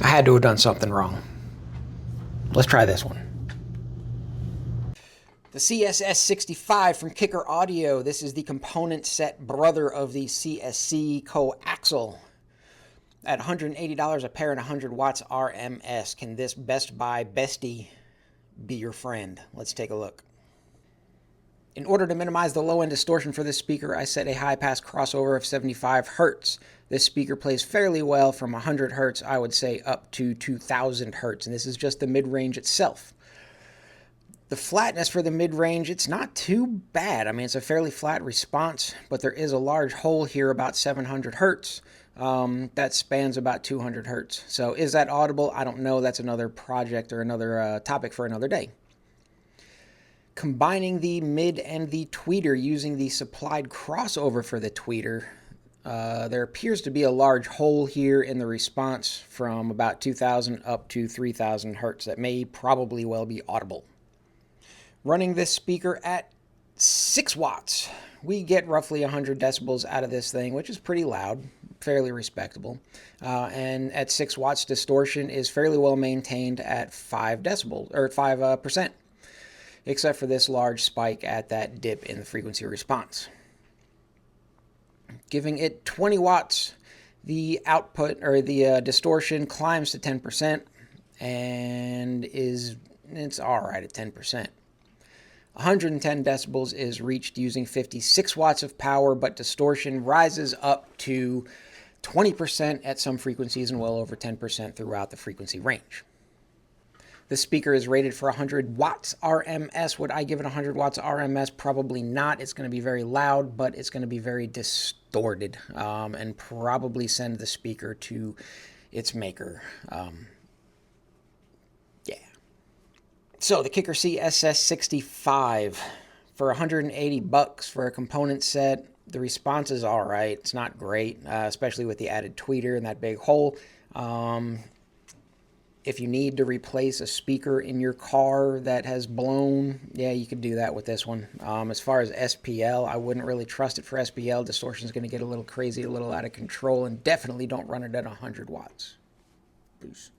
I had to have done something wrong. Let's try this one. The CSS 65 from Kicker Audio. This is the component set brother of the CSC coaxial. At $180 a pair and 100 watts RMS. Can this Best Buy bestie be your friend? Let's take a look. In order to minimize the low-end distortion for this speaker, I set a high-pass crossover of 75 Hz. This speaker plays fairly well from 100 Hz, I would say, up to 2000 Hz, and this is just the mid-range itself. The flatness for the mid-range, it's not too bad. I mean, it's a fairly flat response, but there is a large hole here about 700 Hz. That spans about 200 Hz. So is that audible? I don't know. That's another project or another topic for another day. Combining the mid and the tweeter using the supplied crossover for the tweeter, there appears to be a large hole here in the response from about 2000 up to 3000 Hertz that may probably well be audible. Running this speaker at 6 watts, we get roughly 100 decibels out of this thing, which is pretty loud, fairly respectable. And at 6 watts, distortion is fairly well maintained at 5 decibels, or 5%. Except for this large spike at that dip in the frequency response. Giving it 20 watts, the output or the distortion climbs to 10% and it's all right at 10%. 110 decibels is reached using 56 watts of power, but distortion rises up to 20% at some frequencies and well over 10% throughout the frequency range. This speaker is rated for 100 watts RMS. Would I give it 100 watts RMS? Probably not. It's going to be very loud, but it's going to be very distorted and probably send the speaker to its maker. Yeah. So the Kicker CSS 65 for 180 bucks for a component set. The response is all right. It's not great, especially with the added tweeter and that big hole. If you need to replace a speaker in your car that has blown, yeah, you could do that with this one. As far as SPL, I wouldn't really trust it for SPL. Distortion is going to get a little crazy, a little out of control, and definitely don't run it at 100 watts. Peace.